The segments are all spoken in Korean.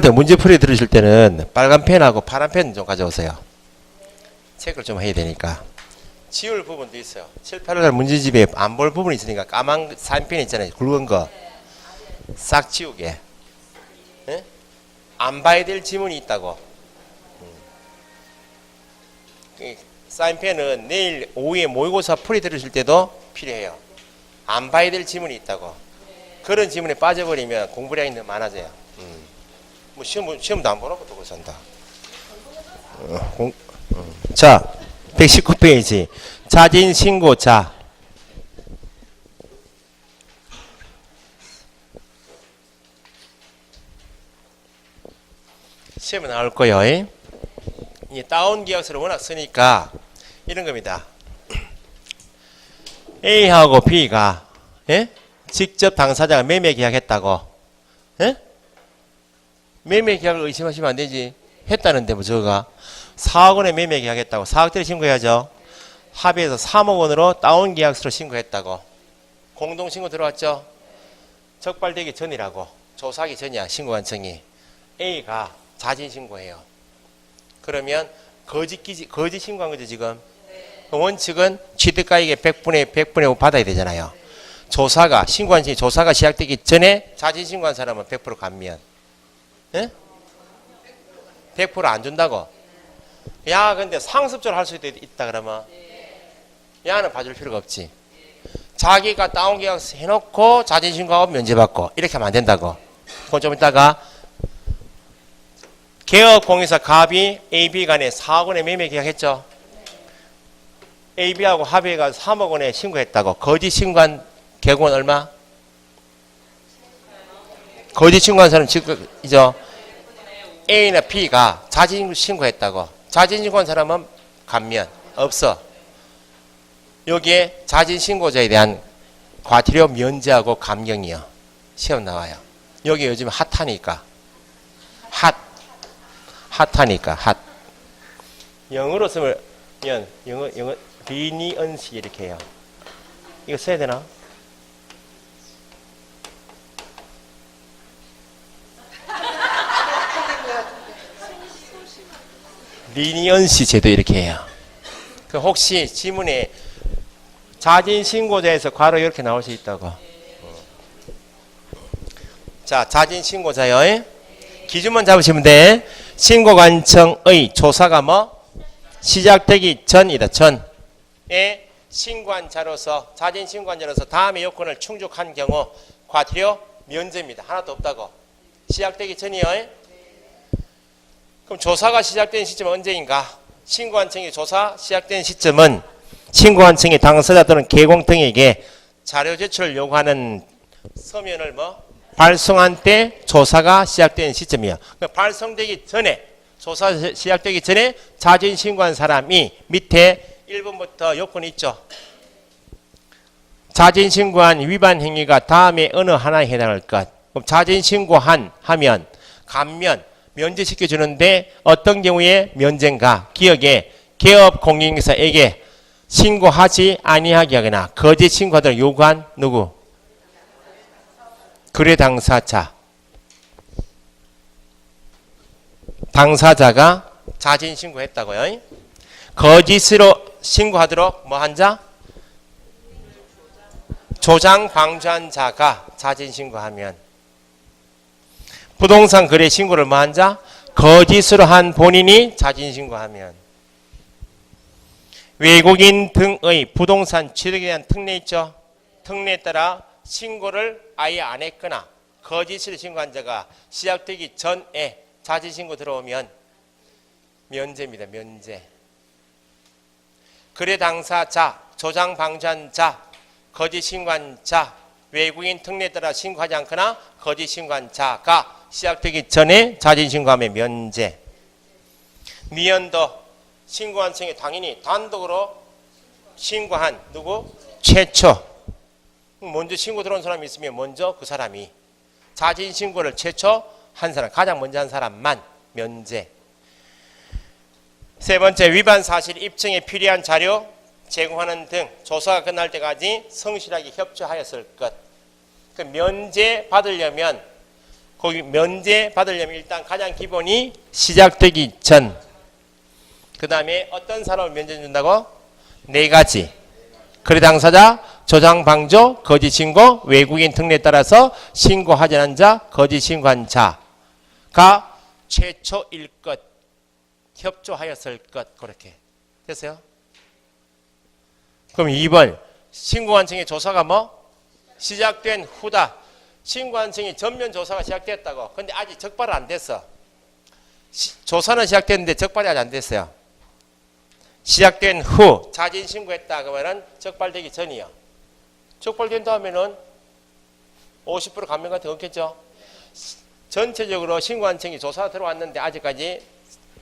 문제풀이 들으실 때는 빨간 펜하고 파란 펜 좀 가져오세요. 체크를 좀 해야 되니까. 지울 부분도 있어요. 7, 8월 문제집에 안 볼 부분이 있으니까 까만 사인펜 있잖아요. 굵은 거. 싹 지우게. 예? 안 봐야 될 지문이 있다고. 사인펜은 내일 오후에 모의고사 풀이 들으실 때도 필요해요. 안 봐야 될 지문이 있다고. 그런 지문에 빠져버리면 공부량이 너무 많아져요. 뭐 시험도 안 보라고 또 그런다. 자, 119페이지. 자진신고자. 시험에 나올 거예요. 이 다운 계약서를 워낙 쓰니까 이런 겁니다. A하고 B가 예? 직접 당사자가 매매 계약했다고. 예? 매매 계약을 의심하시면 안 되지. 했다는데 뭐 저가 4억 원에 매매 계약했다고 4억짜리 신고해야죠. 합의해서 3억 원으로 다운 계약서로 신고했다고. 공동신고 들어왔죠. 적발되기 전이라고. 조사하기 전이야 신고관청이. A가 자진신고해요. 그러면 거짓 신고한 거죠 지금. 원칙은 취득가액의 100분의 5 받아야 되잖아요. 조사가 신고관청이 조사가 시작되기 전에 자진신고한 사람은 100% 감면. 예? 100% 안 준다고. 야 근데 상습적으로 할 수도 있다 그러면 야는 봐줄 필요가 없지. 자기가 다운계약서 해놓고 자진신고하고 면제받고 이렇게 하면 안 된다고. 그건 좀 이따가 개업공인사 갑이 AB 간에 4억 원에 매매 계약했죠. AB하고 합의가 3억 원에 신고했다고. 거짓 신고한 계획은 얼마? 거짓 신고한 사람은 지금 이죠. A나 B가 자진신고했다고. 자진신고한 사람은 감면 없어. 여기에 자진신고자에 대한 과태료 면제하고 감경이요. 시험 나와요. 여기 요즘 핫하니까. 핫하니까 핫. 영어로 쓰면 영어 리니언시 이렇게 해요. 이거 써야 되나? 리니언시 제도 이렇게 해요. 그 혹시 지문에 자진신고자에서 괄호 이렇게 나올 수 있다고. 자, 자진신고자요. 기준만 잡으시면 돼. 신고관청의 조사가 뭐? 시작되기 전이다. 전에 신고한자로서 자진신고한자로서 다음의 요건을 충족한 경우 과태료 면제입니다. 하나도 없다고. 시작되기 전이요. 그럼 조사가 시작된 시점은 언제인가? 신고한청이 조사 시작된 시점은 신고한청이 당사자 또는 개공등에게 자료 제출을 요구하는 서면을 뭐? 발송한 때 조사가 시작된 시점이야. 그러니까 발송되기 전에 조사 시작되기 전에 자진신고한 사람이 밑에 1번부터 요건이 있죠. 자진신고한 위반 행위가 다음에 어느 하나에 해당할 것. 그럼 자진신고한 하면 감면 면제시켜 주는데 어떤 경우에 면제인가? 기억에 개업공인회사에게 신고하지 아니하게 하거나 거짓 신고하도록 요구한 누구? 거래 당사자. 당사자가 자진신고했다고요. 거짓으로 신고하도록 뭐 한 자? 조장 방조한 자가 자진신고하면. 부동산 거래 신고를 뭐 한 자? 거짓으로 한 본인이 자진신고하면. 외국인 등의 부동산 취득에 대한 특례 있죠. 특례에 따라 신고를 아예 안 했거나 거짓으로 신고한 자가 시작되기 전에 자진신고 들어오면 면제입니다. 면제. 거래 당사자, 조장 방조한 자, 거짓 신고한 자, 외국인 특례에 따라 신고하지 않거나 거짓 신고한 자가 시작되기 전에 자진신고하면 면제. 미연도 신고한청이 당연히 단독으로 신고한 누구? 최초. 먼저 신고 들어온 사람이 있으면 먼저 그 사람이 자진신고를 최초 한 사람, 가장 먼저 한 사람만 면제. 세 번째, 위반 사실 입증에 필요한 자료 제공하는 등 조사가 끝날 때까지 성실하게 협조하였을 것. 그 면제 받으려면 거기 면제 받으려면 일단 가장 기본이 시작되기 전. 그 다음에 어떤 사람을 면제 준다고? 4가지. 거래 당사자, 조장 방조, 거짓 신고, 외국인 특례에 따라서 신고하지 않은 자, 거짓 신고한 자가 최초일 것, 협조하였을 것. 그렇게 됐어요? 그럼 2번 신고한 층의 조사가 뭐? 시작된 후다. 신고한 층이 전면 조사가 시작됐다고. 근데 아직 적발은 안 됐어. 조사는 시작됐는데 적발이 아직 안 됐어요. 시작된 후 자진 신고했다 그러면은 적발되기 전이요. 적발된 다음에는 50% 감면 같은 거 없겠죠. 전체적으로 신고한 층이 조사가 들어왔는데 아직까지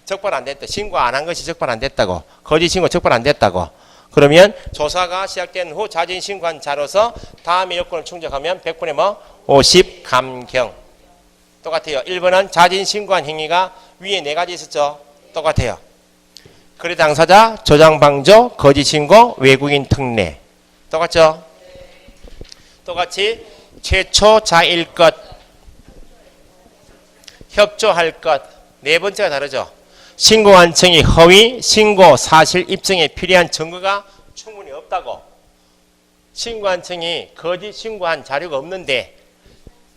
적발 안 됐다. 신고 안 한 것이 적발 안 됐다고. 거짓 신고 적발 안 됐다고. 그러면 조사가 시작된 후 자진 신고한 자로서 다음의 요건을 충족하면 100분의 뭐? 50 감경. 똑같아요. 1번은 자진 신고한 행위가 위에 4가지 있었죠. 똑같아요. 거래 당사자, 조장 방조, 거짓 신고, 외국인 특례. 똑같죠? 똑같이 최초자일 것, 협조할 것. 4번째가 다르죠. 신고한 층이 허위, 신고 사실 입증에 필요한 증거가 충분히 없다고. 신고한 층이 거짓 신고한 자료가 없는데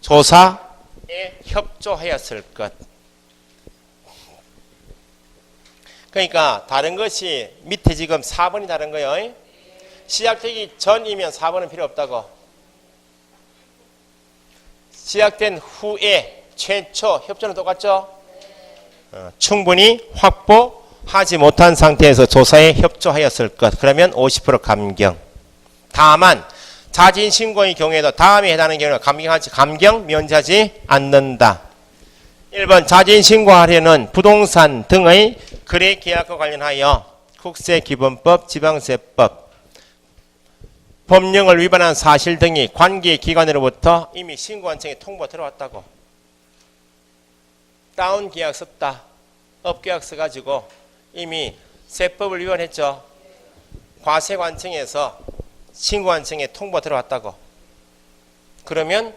조사에 협조하였을 것. 그러니까 다른 것이 밑에 지금 4번이 다른 거예요. 시작되기 전이면 4번은 필요 없다고. 시작된 후에 최초 협조는 똑같죠? 충분히 확보하지 못한 상태에서 조사에 협조하였을 것. 그러면 50% 감경. 다만 자진 신고의 경우에도 다음에 해당하는 경우는 감경 면제하지 않는다. 1번 자진 신고하려는 부동산 등의 거래 계약과 관련하여 국세기본법, 지방세법, 법령을 위반한 사실 등이 관계기관으로부터 이미 신고한 층에 통보가 들어왔다고. 다운 계약 썼다. 업계약 써가지고 이미 세법을 위반했죠. 과세관청에서 신고관청에 통보가 들어왔다고. 그러면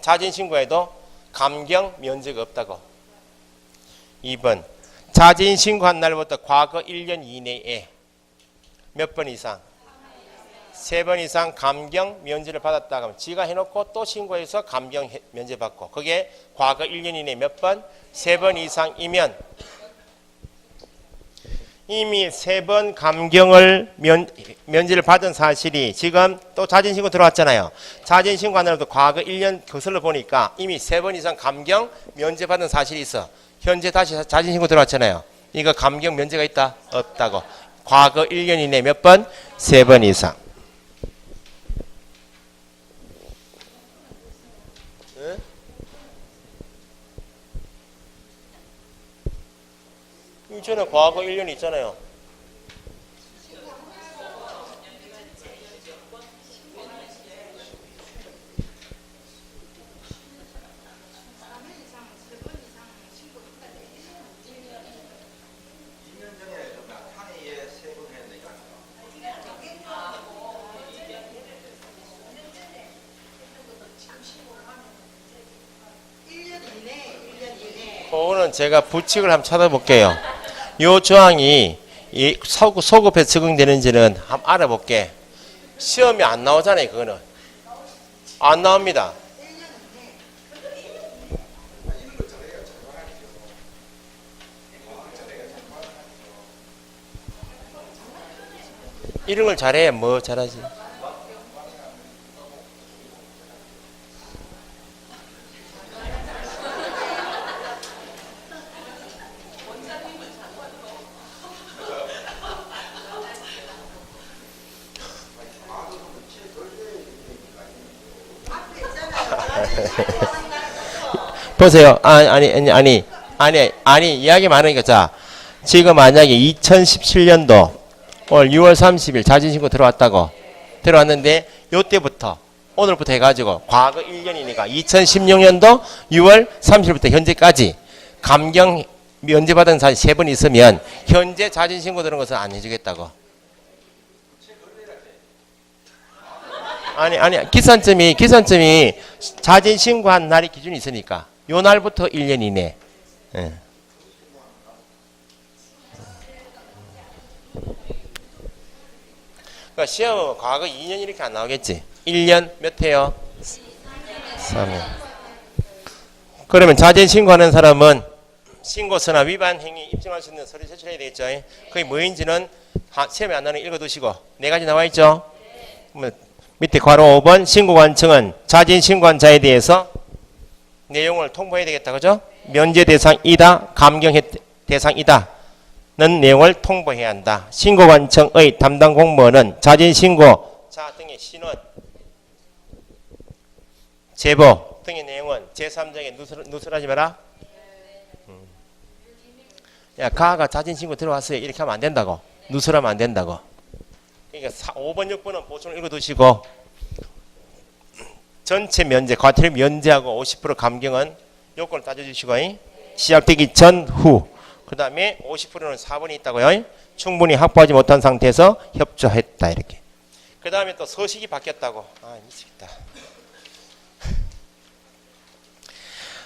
자진 신고에도 감경 면제가 없다고. 2번 자진 신고한 날부터 과거 1년 이내에 몇 번 이상? 3번 이상 감경 면제를 받았다 하면 지가 해놓고 또 신고해서 감경 면제 받고, 그게 과거 1년 이내 몇 번? 3번 이상이면 이미 3번 감경을 면제를 받은 사실이 지금 또 자진신고 들어왔잖아요. 자진신고 하나로도 과거 1년 거슬러 보니까 이미 3번 이상 감경 면제 받은 사실이 있어. 현재 다시 자진신고 들어왔잖아요. 이거 감경 면제가 있다? 없다고. 과거 1년 이내 몇 번? 3번 이상. 이전에 과거 1년 있잖아요. 그거는 제가 부칙을 한번 찾아볼게요. 요 조항이 이 소급에 적용되는지는 한번 알아볼게. 시험이 안 나오잖아요. 그거는 안 나옵니다. 이런 걸 잘해. 뭐 잘하지? 보세요. 아니, 이야기 많으니까. 자, 지금 만약에 2017년도 올 6월 30일 자진신고 들어왔다고. 들어왔는데, 요때부터, 오늘부터 해가지고, 과거 1년이니까 2016년도 6월 30일부터 현재까지 감경 면제받은 사실 3번 있으면, 현재 자진신고 들은 것은 안 해주겠다고. 아니, 기산점이 자진 신고한 날이 기준이 있으니까 요 날부터 1년 이내. 예. 그러니까 시험은 과거 2년 이렇게 안 나오겠지. 1년 몇 해요? 3년. 그러면 자진 신고하는 사람은 신고서나 위반 행위 입증할 수 있는 서류 제출해야 되겠죠. 그게 뭐인지는 시험에 안 나오는 읽어두시고 네 가지 나와 있죠. 밑에 괄호 5번 신고관청은 자진 신고한 자에 대해서 내용을 통보해야 되겠다. 그죠? 면제 대상이다. 감경 대상이다. 는 내용을 통보해야 한다. 신고관청의 담당 공무원은 자진 신고자 등의 신원, 제보 등의 내용은 제3장에 누설하지 마라. 야, 가가 자진 신고 들어왔어요. 이렇게 하면 안 된다고. 누설하면 안 된다고. 그러니까 5번, 6번은 보충 읽어두시고 전체 면제, 과태료 면제하고 50% 감경은 요건을 따져주시고 시작되기 전, 후. 그 다음에 50%는 4번이 있다고요. 충분히 확보하지 못한 상태에서 협조했다. 이렇게. 그 다음에 또 서식이 바뀌었다고. 아, 미치겠다.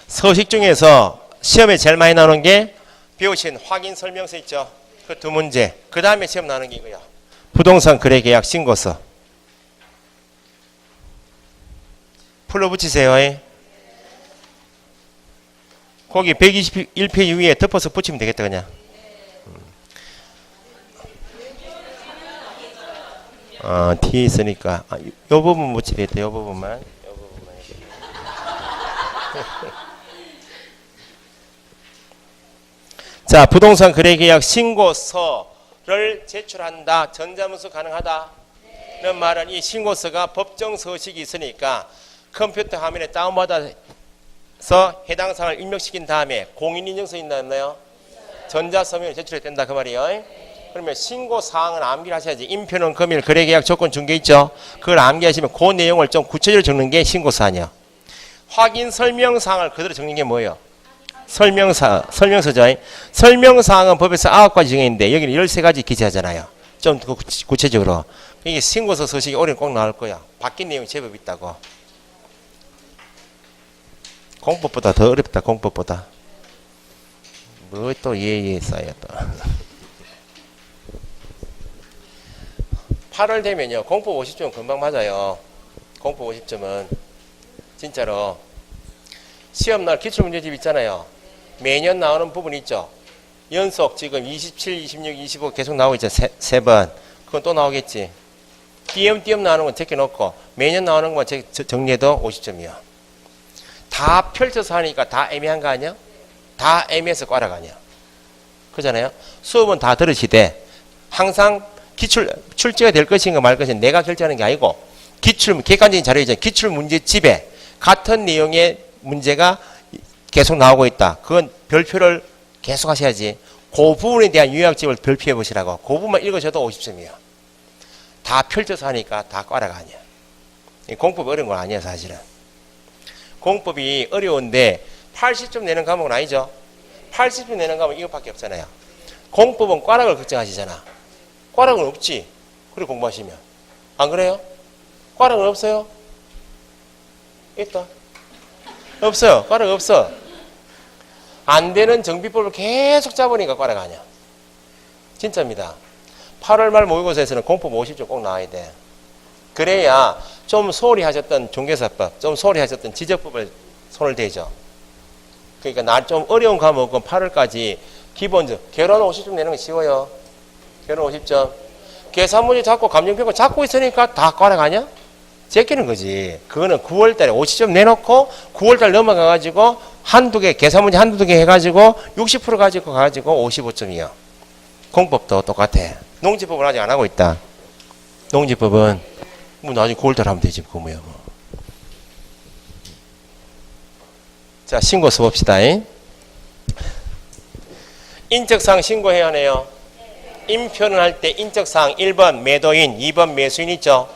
서식 중에서 시험에 제일 많이 나오는 게 배우신 확인 설명서 있죠. 그 두 문제. 그 다음에 시험 나오는 게 이거야. 부동산 거래 계약 신고서. 풀어붙이세요. 거기 121페이지 위에 덮어서 붙이면 되겠다. 그냥. 뒤에 있으니까. 요 부분 붙이면 되겠다. 요 부분만. 자, 부동산 거래계약 신고서를 제출한다. 전자문서 가능하다. 는 말은 이 신고서가 법정 서식이 있으니까 컴퓨터 화면에 다운받아서 해당 사항을 입력시킨 다음에 공인인증서 있나요? 전자서면을 제출해야 된다. 그 말이에요. 그러면 신고사항은 암기를 하셔야지. 인표는 금일 거래계약 조건 중개 있죠. 그걸 암기하시면 그 내용을 좀 구체적으로 적는 게 신고사항이요. 확인 설명사항을 그대로 적는 게 뭐예요? 설명서죠. 설명사항은 법에서 9가지 정해있는데 여기는 13가지 기재하잖아요. 좀 더 구체적으로. 이게 신고서 서식이 올해는 꼭 나올 거야. 바뀐 내용이 제법 있다고. 공법보다 더 어렵다. 공법보다. 뭐 또 예예 쌓여 또. 8월 되면요. 공법 50점 금방 맞아요. 공법 50점은 진짜로 시험날 기출문제집 있잖아요. 매년 나오는 부분 있죠. 연속 지금 27, 26, 25 계속 나오고 있죠. 세 번. 그건 또 나오겠지. 띄엄띄엄 나오는 건 제껴놓고 매년 나오는 것만 정리해도 50점이야. 다 펼쳐서 하니까 다 애매한 거 아니야? 다 애매해서 꽈라가 아니야. 그잖아요. 수업은 다 들으시되 항상 출제가 될 것인가 말 것인가 내가 결정하는 게 아니고 객관적인 자료이죠. 기출문제집에 같은 내용의 문제가 계속 나오고 있다. 그건 별표를 계속 하셔야지. 그 부분에 대한 요약집을 별표해 보시라고. 그 부분만 읽으셔도 50점이에요. 다 펼쳐서 하니까 다 꽈라가 아니야. 공법이 어려운 건 아니야 사실은. 공법이 어려운데 80점 내는 과목은 아니죠. 80점 내는 과목은 이것밖에 없잖아요. 공법은 꽈락을 걱정하시잖아. 꽈락은 없지. 그리고 공부하시면. 안 그래요? 꽈락은 없어요? 있다. 없어요. 꽈락 없어. 안 되는 정비법을 계속 잡으니까 꽈락 아니야. 진짜입니다. 8월 말 모의고사에서는 공법 50점 꼭 나와야 돼. 그래야 좀 소홀히 하셨던 종교사법, 좀 소홀히 하셨던 지적법을 손을 대죠. 그러니까 나 좀 어려운 과목은 8월까지 기본적 결혼 50점 내는 거 쉬워요. 결혼 50점. 계산문제 잡고 감정평가 잡고 있으니까 다 꽈락 아니야? 제끼는 거지. 그거는 9월달에 50점 내놓고 9월달 넘어가가지고 한두 개, 계산문제 한두 개 해가지고 60% 가지고 55점이요. 공법도 똑같아. 농지법은 아직 안 하고 있다. 농지법은 뭐 나중에 9월달 하면 되지. 그 뭐야. 뭐. 자, 신고 써봅시다. 인적사항 신고해야 하네요. 인표는 할 때 인적사항 1번 매도인, 2번 매수인 있죠.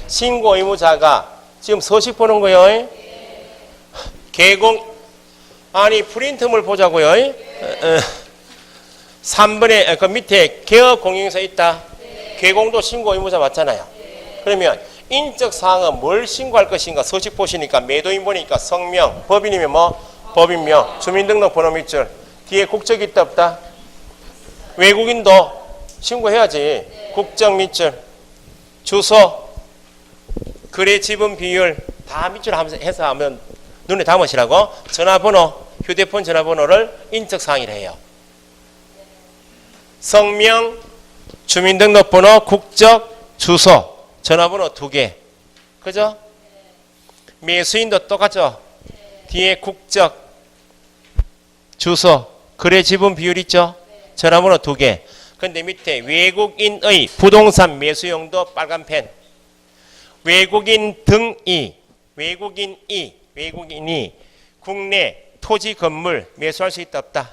신고 의무자가 지금 서식 보는 거요. 개공 아니 프린트물 보자고요. 3번에 그 밑에 개업 공인서 있다. 개공도 신고 의무자 맞잖아요. 그러면 인적 사항은 뭘 신고할 것인가? 서식 보시니까 매도인 보니까 성명, 법인이면 뭐? 법인명, 주민등록번호 밑줄. 뒤에 국적이 있다 없다? 외국인도 신고해야지. 국적 밑줄, 주소, 거래 지분 비율 다 밑줄 해서 하면 눈에 담으시라고. 전화번호, 휴대폰 전화번호를 인적 사항이라 해요. 성명, 주민등록번호, 국적, 주소, 전화번호 2개. 그죠? 매수인도 똑같죠? 뒤에 국적, 주소, 거래 지분 비율 있죠? 전화번호 2개. 근데 밑에 외국인의 부동산 매수용도 빨간 펜. 외국인 등이, 외국인이 국내 토지 건물 매수할 수 있다 없다?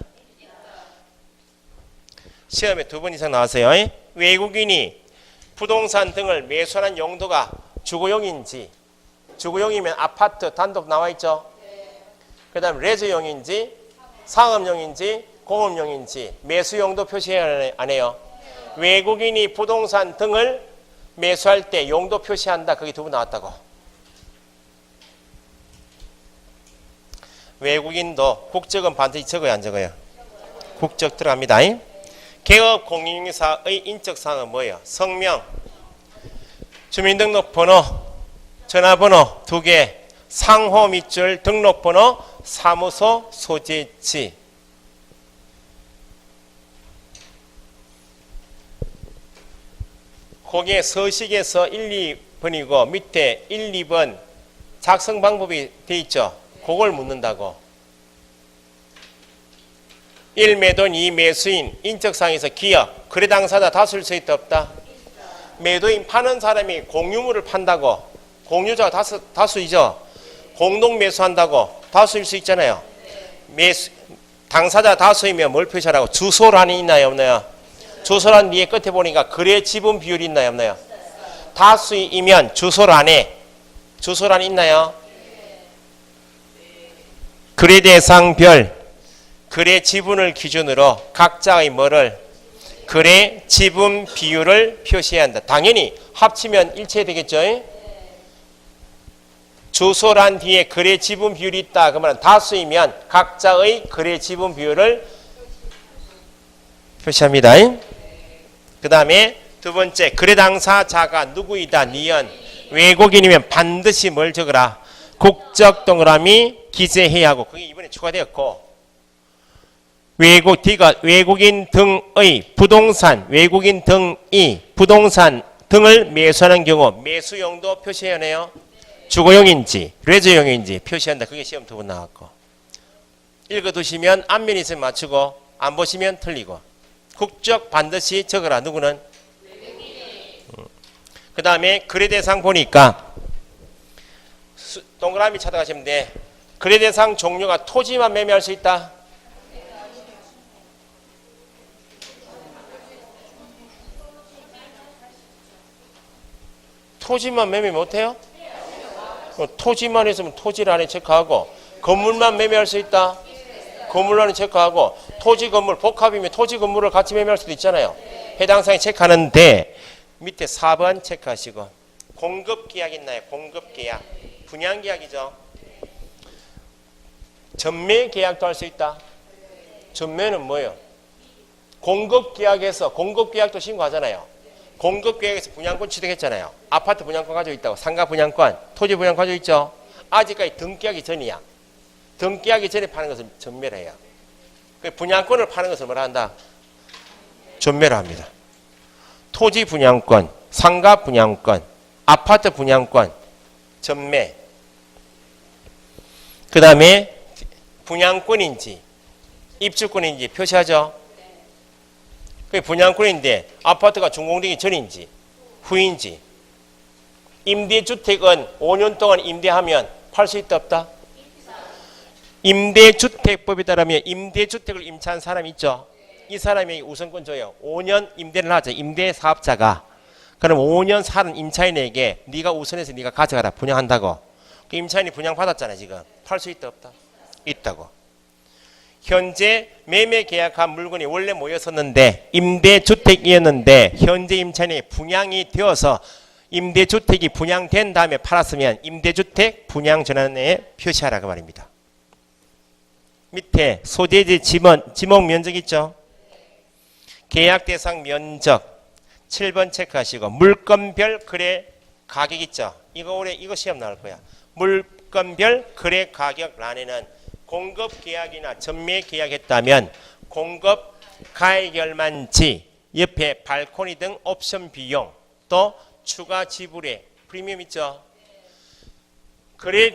시험에 2번 이상 나왔어요. 외국인이 부동산 등을 매수하는 용도가 주거용인지, 주거용이면 아파트 단독 나와 있죠? 그 다음 레저용인지, 상업용인지, 공업용인지 매수용도 표시해야 안 해요? 외국인이 부동산 등을 매수할 때 용도 표시한다. 거기 2번 나왔다고. 외국인도 국적은 반드시 적어요, 안 적어요? 국적 들어갑니다. 개업 공인인사의 인적 사항은 뭐예요? 성명, 주민등록번호, 전화번호 2개, 상호 밑줄, 등록번호, 사무소 소재지. 거기에 서식에서 1, 2번이고 밑에 1, 2번 작성 방법이 돼 있죠. 그걸 묻는다고. 1. 매도인, 2. 매수인, 인적사항에서 기업, 거래 당사자 다수일 수 있다 없다? 매도인 파는 사람이 공유물을 판다고. 공유자가 다수이죠. 공동 매수한다고 다수일 수 있잖아요. 당사자 다수이면 뭘 표시하라고? 주소란이 있나요 없나요? 주소란 위에 끝에 보니까 거래 지분 비율이 있나요 없나요? 다수이면 주소란이 있나요? 거래 대상별 거래 지분을 기준으로 각자의 뭐를? 거래 지분 비율을 표시해야 한다. 당연히 합치면 일체 되겠죠? 주소란 뒤에 거래 지분 비율이 있다. 그러면 다수이면 각자의 거래 지분 비율을 표시합니다. 그 다음에 2번째, 거래 당사자가 누구이다. 니은. 외국인이면 반드시 뭘 적어라? 국적 동그라미 기재해야 하고. 그게 이번에 추가되었고, 외국인 등의 부동산, 외국인 등이 부동산 등을 매수하는 경우 매수용도 표시해야 하네요. 주거용인지 레저용인지 표시한다. 그게 시험 2번 나왔고. 읽어두시면 앞면이 있으면 맞추고 안 보시면 틀리고. 국적 반드시 적어라. 누구는? 그 다음에 거래대상 보니까 동그라미 찾아가시면 돼. 거래대상 종류가 토지만 매매할 수 있다. 토지만 매매 못해요? 토지만 했으면 토지를 안에 체크하고, 건물만 매매할 수 있다. 건물 안에 체크하고, 토지 건물 복합이면 토지 건물을 같이 매매할 수도 있잖아요. 해당 사항에 체크하는데 밑에 4번 체크하시고. 공급계약 있나요? 공급계약. 분양계약이죠. 전매계약도 할 수 있다. 전매는 뭐예요? 공급계약에서 공급계약도 신고하잖아요. 공급계약에서 분양권 취득했잖아요. 아파트 분양권 가지고 있다고. 상가 분양권, 토지 분양권 가지고 있죠. 아직까지 등기하기 전이야. 등기하기 전에 파는 것을 전매를 해요. 분양권을 파는 것을 뭐라 한다? 전매를 합니다. 토지 분양권, 상가 분양권, 아파트 분양권, 전매. 그 다음에 분양권인지 입주권인지 표시하죠. 그게 분양권인데 아파트가 준공되기 전인지 후인지. 임대주택은 5년 동안 임대하면 팔 수 있다 없다? 임대주택법에 따르면 임대주택을 임차한 사람이 있죠. 이 사람이 우선권 줘요. 5년 임대를 하죠. 임대사업자가. 그럼 5년 사는 임차인에게 네가 우선해서 네가 가져가라. 분양한다고. 그 임차인이 분양받았잖아요. 지금. 팔 수 있다 없다? 있다고. 현재 매매 계약한 물건이 원래 모였었는데 임대주택이었는데 현재 임차인이 분양이 되어서 임대주택이 분양된 다음에 팔았으면 임대주택 분양전환에 표시하라고 말입니다. 밑에 소재지 지목 면적 있죠? 계약 대상 면적 7번 체크하시고 물건별 거래 가격 있죠? 이거 올해 이거 시험 나올 거야. 물건별 거래 가격 란에는 공급 계약이나 전매 계약했다면 공급 가액열만치 옆에 발코니 등 옵션 비용 또 추가 지불의 프리미엄 있죠? 거래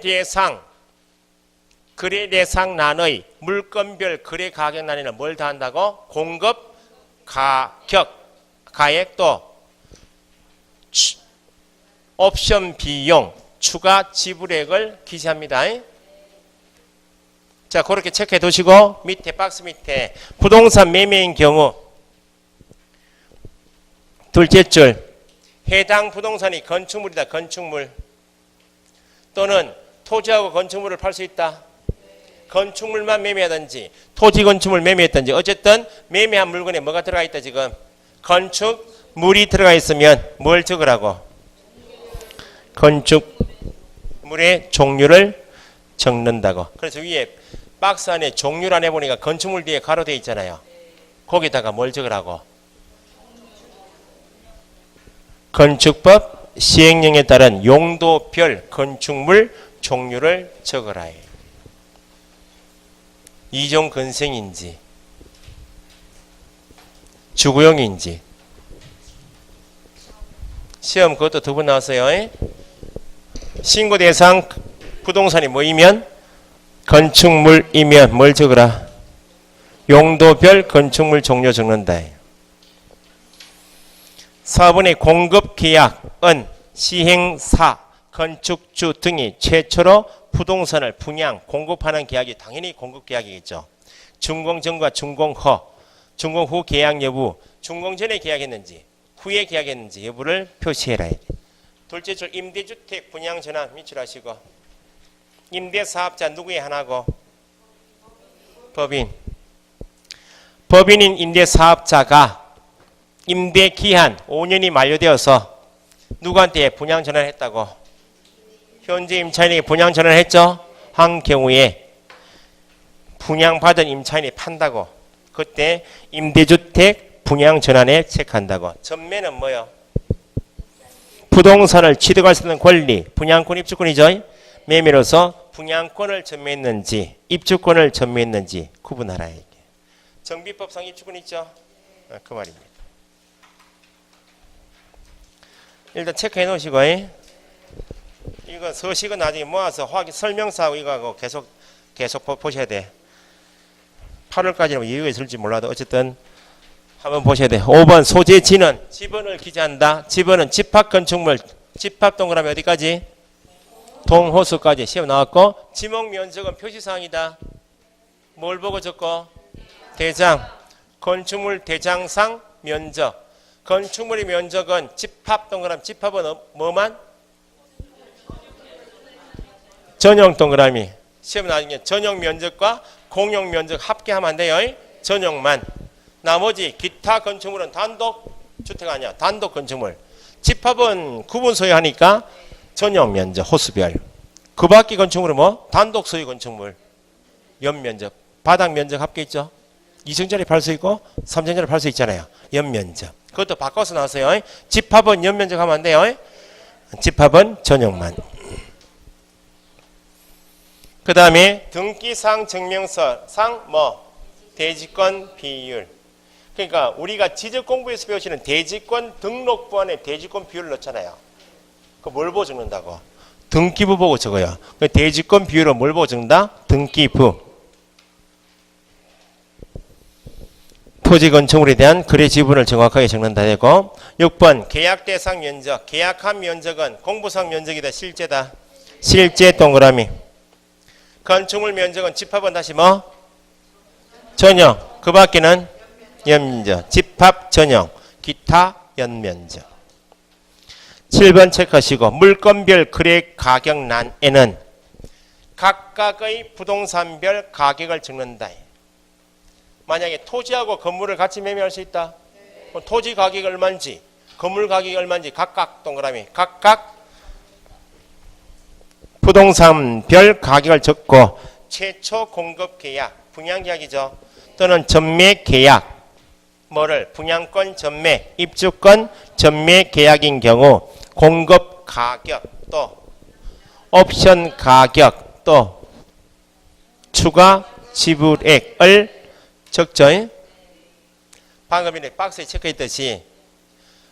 대상란의 물건별 거래 가격란에는 뭘 다 한다고? 공급 가액 또 옵션 비용 추가 지불액을 기재합니다. 자, 그렇게 체크해 두시고 밑에 박스 밑에 부동산 매매인 경우 둘째 줄 해당 부동산이 건축물이다. 건축물 또는 토지하고 건축물을 팔 수 있다. 건축물만 매매하든지 토지 건축물 매매했든지 어쨌든 매매한 물건에 뭐가 들어가 있다. 지금 건축물이 들어가 있으면 뭘 적으라고? 건축물의 종류를 적는다고. 그래서 위에 박스 안에 종류를 안 해보니까 건축물 뒤에 가로되어 있잖아요. 거기다가 뭘 적으라고? 건축법 시행령에 따른 용도별 건축물 종류를 적으라. 이종 건생인지 주거용인지 시험 그것도 두 번 나왔어요. 신고 대상 부동산이 뭐이면 건축물이면 뭘 적으라? 용도별 건축물 종류 적는다. 4번의 공급계약은 시행사, 건축주 등이 최초로 부동산을 분양, 공급하는 계약이 당연히 공급계약이겠죠. 준공전과 준공허, 준공후 계약 여부, 준공전에 계약했는지 후에 계약했는지 여부를 표시해라. 둘째 줄 임대주택 분양전환 밑줄 하시고 임대사업자 누구의 하나고? 법인. 법인인 임대사업자가 임대기한 5년이 만료되어서 누구한테 분양전환했다고? 현재 임차인에게 분양전환했죠? 한 경우에 분양받은 임차인이 판다고 그때 임대주택 분양전환에 체크한다고. 전매는 뭐요? 부동산을 취득할 수 있는 권리, 분양권, 입주권이죠. 매매로서 분양권을 전매했는지 입주권을 전매했는지 구분하라. 이게. 정비법상 입주권 있죠? 그 말입니다. 일단 체크해 놓으시고 이거 서식은 나중에 모아서 설명서하고 이거하고 계속 보셔야 돼. 8월까지는 이유가 있을지 몰라도 어쨌든 한번 보셔야 돼. 5번 소재지는 지번을 기재한다. 지번은 집합건축물 집합 동그라미 어디까지? 동호수까지 시험 나왔고 지목 면적은 표시사항이다. 뭘 보고 적고? 대장. 건축물 대장상 면적. 건축물의 면적은 집합 동그라미. 집합은 뭐만? 전용 동그라미. 시험 나중에 전용 면적과 공용 면적 합계하면 안 돼요. 전용만. 나머지 기타 건축물은 단독 주택 아니야. 단독 건축물. 집합은 구분 소유하니까 전용 면적 호수별. 그 밖의 건축물은 뭐? 단독 소유 건축물. 연면적. 바닥 면적 합계 있죠. 2층짜리 팔 수 있고 3층짜리 팔 수 있잖아요. 연면적. 그것도 바꿔서 나왔어요. 집합은 연면적 하면 안 돼요. 집합은 전용만. 그 다음에 등기상 증명서상 뭐? 대지권 비율. 그러니까 우리가 지적공부에서 배우시는 대지권 등록부 안에 대지권 비율을 넣잖아요. 그 뭘 보고 적는다고? 등기부 보고 적어요. 대지권 비율은 뭘 보고 적는다? 등기부. 토지 건축물에 대한 거래 지분을 정확하게 적는다 되고 6번 계약 대상 면적. 계약한 면적은 공부상 면적이다. 실제다. 실제 동그라미. 건축물 면적은 집합은 다시 뭐? 전용. 그 밖에는 연면적. 집합 전용. 기타 연면적. 7번 체크하시고 물건별 거래 가격란에는 각각의 부동산별 가격을 적는다. 만약에 토지하고 건물을 같이 매매할 수 있다. 토지 가격이 얼마인지 건물 가격이 얼마인지 각각 동그라미 각각 부동산별 가격을 적고 최초 공급 계약 분양 계약이죠. 또는 전매 계약 뭐를 분양권 전매 입주권 전매 계약인 경우 공급 가격 또 옵션 가격 또 추가 지불액을 적죠. 방금 전에 박스에 체크했듯이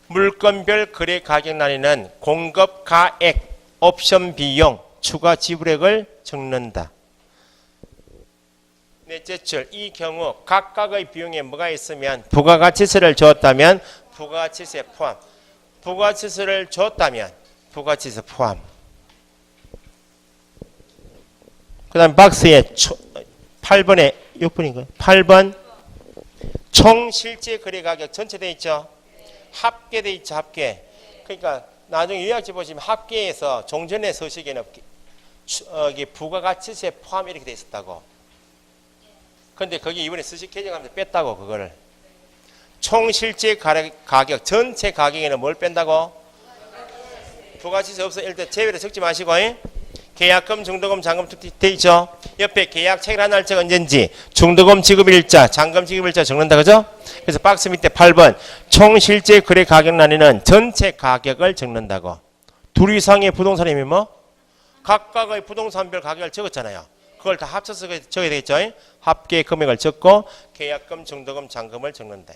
물건별 거래 가격란에는 공급 가액, 옵션 비용, 추가 지불액을 적는다. 넷째 줄, 이 경우 각각의 비용에 뭐가 있으면 부가가치세를 줬다면 부가가치세 포함, 부가가치세를 줬다면 부가가치세 포함. 그 다음 박스에 8번에 6번인가요? 8번 총 실제 거래 가격 전체 돼 있죠. 합계돼 있죠. 합계. 그러니까 나중에 요약지 보시면 합계에서 종전의 서식에는 부가가치세 포함 이렇게 돼 있었다고. 근데 거기 이번에 서식 개정하면서 뺐다고. 그거를 총 실제 가격 전체 가격에는 뭘 뺀다고? 부가가치세 없어. 일단 제외로 적지 마시고 계약금, 중도금, 잔금 돼 있죠. 옆에 계약 체결한 날짜가 언젠지, 중도금 지급일자, 잔금 지급일자 적는다. 그죠? 그래서 박스 밑에 8번 총 실제 거래 가격란에는 전체 가격을 적는다고. 둘 이상의 부동산이면 뭐? 각각의 부동산별 가격을 적었잖아요. 그걸 다 합쳐서 적어야 되겠죠. 합계 금액을 적고 계약금, 중도금, 잔금을 적는다.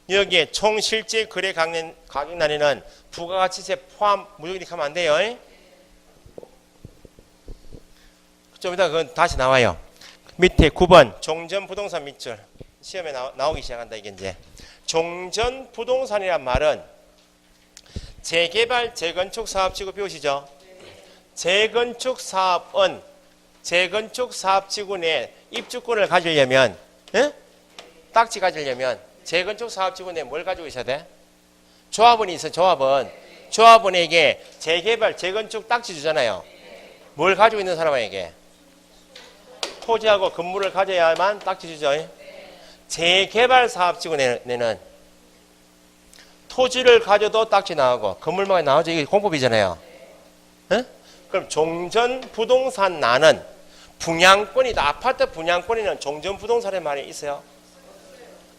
여기에 총 실제 거래 가격란에는 부가가치세 포함 무조건 이렇게 하면 안 돼요. 좀 이따 그건 다시 나와요. 밑에 9번 종전부동산 밑줄 시험에 나오기 시작한다. 이게 이제 종전부동산이란 말은 재개발, 재건축 사업지구 배우시죠? 재건축 사업은 재건축 사업지구 내 입주권을 가지려면 딱지 가지려면 재건축 사업지구 내에 뭘 가지고 있어야 돼? 조합원이 있어. 조합원에게 재개발, 재건축 딱지 주잖아요. 뭘 가지고 있는 사람에게? 토지하고 건물을 가져야만 딱지 주죠. 재개발 사업지구 내는 토지를 가져도 딱지 나오고 건물만 나오죠. 이게 공법이잖아요. 그럼 종전부동산 나는 분양권이다. 아파트 분양권에는 종전부동산의 말이 있어요.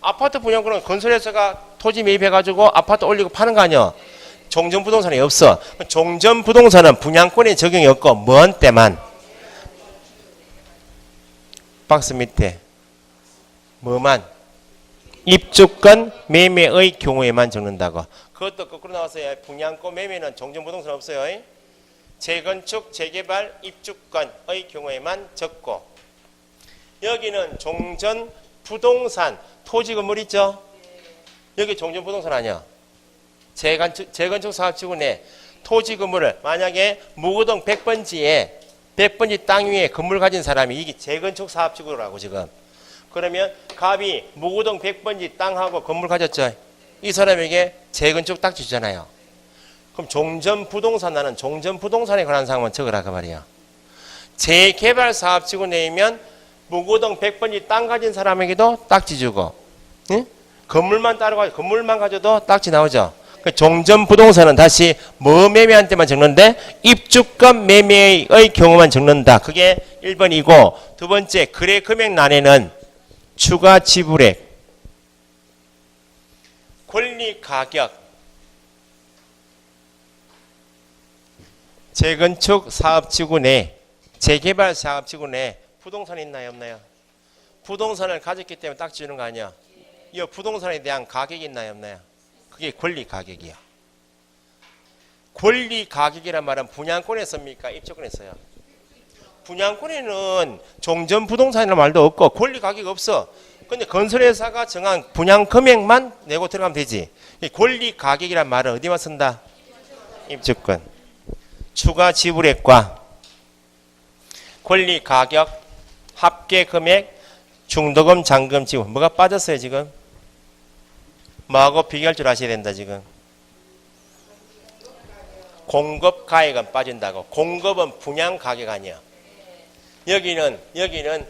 아파트 분양권은 건설회사가 토지 매입해가지고 아파트 올리고 파는 거 아니야. 종전부동산이 없어. 종전부동산은 분양권에 적용이 없고 뭔 때만 박스 밑에 뭐만 입주권 매매의 경우에만 적는다고. 그것도 거꾸로 나와서요. 분양권 매매는 종전부동산 없어요. 재건축, 재개발, 입주권의 경우에만 적고 여기는 종전부동산 토지 건물 있죠? 여기 종전부동산 아니야. 재건축 사업지구 내 토지 건물을 만약에 무구동 100번지 땅 위에 건물 가진 사람이 이게 재건축 사업지구라고 지금. 그러면 갑이 무구동 100번지 땅하고 건물 가졌죠. 이 사람에게 재건축 딱지 주잖아요. 그럼 종전부동산 나는 종전부동산에 관한 사항만 적으라 그 말이야. 재개발 사업지구 내면 무구동 100번지 땅 가진 사람에게도 딱지 주고 건물만 따로 건물만 가져도 딱지 나오죠. 종전부동산은 다시 뭐 매매한 때만 적는데 입주권 매매의 경우만 적는다. 그게 1번이고 두 번째 거래 금액란에는 추가 지불액, 권리 가격, 재건축 사업지구 내, 재개발 사업지구 내 부동산 있나요 없나요? 부동산을 가졌기 때문에 딱지 주는 거 아니야. 이 부동산에 대한 가격이 있나요 없나요? 그게 권리 가격이야. 권리 가격이란 말은 분양권에 씁니까? 입주권에 써요? 분양권에는 종전부동산이라는 말도 없고 권리 가격이 없어. 근데 건설회사가 정한 분양 금액만 내고 들어가면 되지. 권리 가격이란 말은 어디만 쓴다? 입주권. 추가 지불액과 권리 가격, 합계 금액, 중도금, 잔금 지불. 뭐가 빠졌어요 지금? 뭐하고 비교할 줄 아셔야 된다 지금. 공급 가액은 빠진다고. 공급은 분양 가격 아니야. 여기는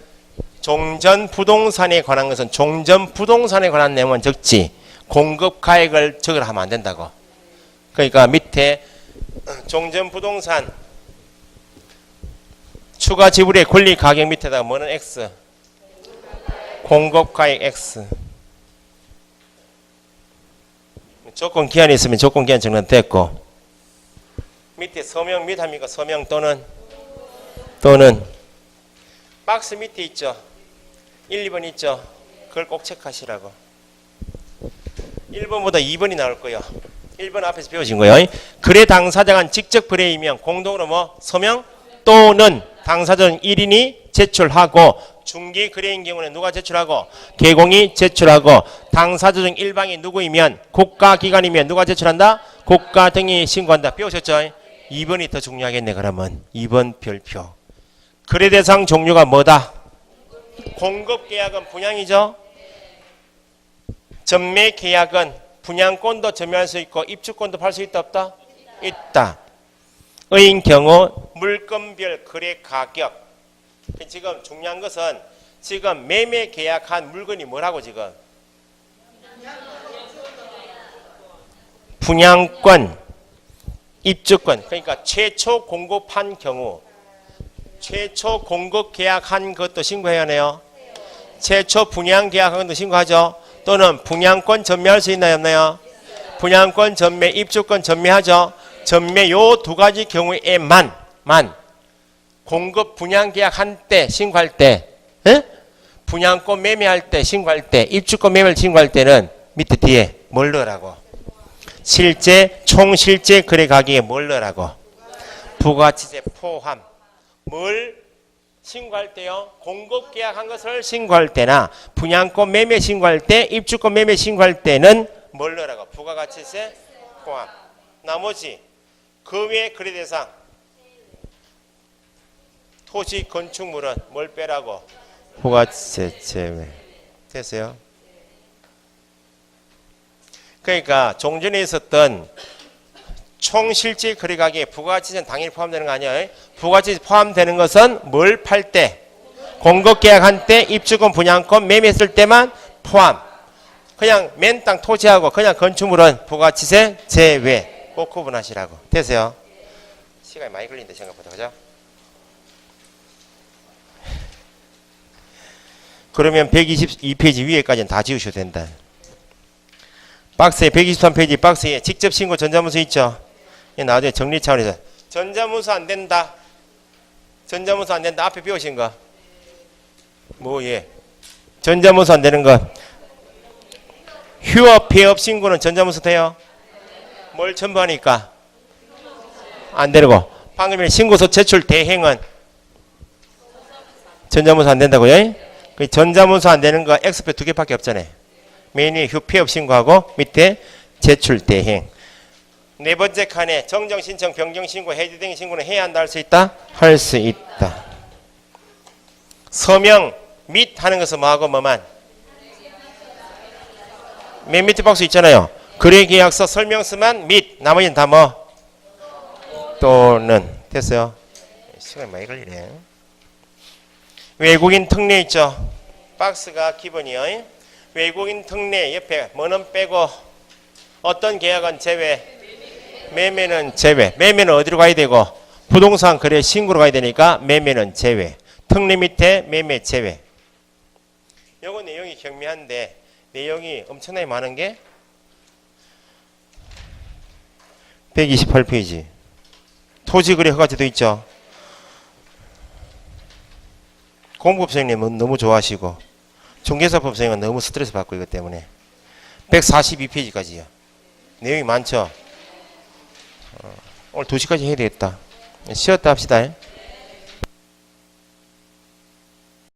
종전부동산에 관한 것은 종전부동산에 관한 내용은 적지 공급가액을 적으라 하면 안 된다고. 그러니까 밑에 종전부동산 추가 지불의 권리 가격 밑에다가 뭐는 X, 공급가액 X. 조건 기한이 있으면 조건 기한 정리됐고, 밑에 서명 및 합니까? 서명 또는 박스 밑에 있죠. 1, 2번 있죠. 그걸 꼭 체크하시라고. 1번보다 2번이 나올 거예요. 1번 앞에서 배우신 거예요. 거래 당사자가 직접 거래이면 공동으로 뭐 서명 또는 당사자 중 1인이 제출하고, 중개 거래인 경우는 누가 제출하고? 개공이 제출하고, 당사자 중 일방이 누구이면 국가기관이면 누가 제출한다? 국가 등이 신고한다. 배우셨죠? 2번이 더 중요하겠네. 그러면 2번 별표. 거래 대상 종류가 뭐다? 공급계약은 분양이죠. 전매계약은 분양권도 전매할 수 있고 입주권도 팔 수 있다 없다? 있다. 의 경우 물건별 거래 가격. 지금 중요한 것은 지금 매매 계약한 물건이 뭐라고 지금? 분양권, 입주권. 그러니까 최초 공급한 경우, 최초 공급 계약한 것도 신고해야 하네요. 최초 분양 계약한 것도 신고하죠. 또는 분양권 전매할 수 있나요 없나요? 분양권 전매, 입주권 전매하죠. 전매 요 두 가지 경우에만 공급 분양 계약한 때 신고할 때, 분양권 매매할 때 신고할 때, 입주권 매매를 신고할 때는 밑에 뒤에 뭘 넣으라고? 총 실제 거래 가격에 뭘 넣으라고? 부가치세 포함. 뭘 신고할 때요? 공급 계약한 것을 신고할 때나 분양권 매매 신고할 때, 입주권 매매 신고할 때는 뭘 넣으라고? 부가가치세 포함. 나머지 그 외 거래 대상 토지 건축물은 뭘 빼라고? 부가치세 제외. 됐어요? 그러니까 종전에 있었던 총 실제 거래 가격에 부가가치세는 당연히 포함되는 거 아니에요? 부가가치세 포함되는 것은 뭘 팔 때? 공급 계약한 때, 입주권, 분양권 매매했을 때만 포함. 그냥 맨 땅 토지하고 그냥 건축물은 부가가치세 제외. 꼭 구분하시라고. 됐어요? 시간이 많이 걸린다 생각보다. 그죠? 그러면 122페이지 위에까지는 다 지우셔도 된다. 박스에 123페이지 박스에 직접 신고 전자문서 있죠? 나중에 정리 차원에서 전자문서 안 된다. 전자문서 안 된다. 앞에 배우신 거. 전자문서 안 되는 거. 휴업, 폐업 신고는 전자문서 돼요? 뭘 첨부하니까? 안 되고. 방금 전에 신고서 제출 대행은 전자문서 안 된다고요? 그 전자문서 안 되는 거 X표 2개밖에 없잖아요. 맨 위에 휴 폐업 신고하고 밑에 제출 대행. 네 번째 칸에 정정 신청, 변경 신고, 해지 등 신고는 해야 한다 할 수 있다? 할 수 있다. 서명 및 하는 것은 뭐하고 뭐만? 맨 밑에 박스 있잖아요. 거래계약서 설명서만 및 나머지는 다 뭐? 또는. 됐어요? 시간이 많이 걸리네. 외국인 특례 있죠? 박스가 기본이요. 외국인 특례 옆에 뭐는 빼고 어떤 계약은 제외, 매매는 제외. 매매는 어디로 가야 되고? 부동산 거래 신고로 가야 되니까 매매는 제외. 특례 밑에 매매 제외. 요거 내용이 경미한데 내용이 엄청나게 많은 게 128페이지. 토지거래 허가제도 있죠. 공급선생님은 너무 좋아하시고 중개사법선생님은 너무 스트레스 받고 이것 때문에 142페이지까지요. 내용이 많죠. 오늘 2시까지 해야 되겠다. 쉬었다 합시다.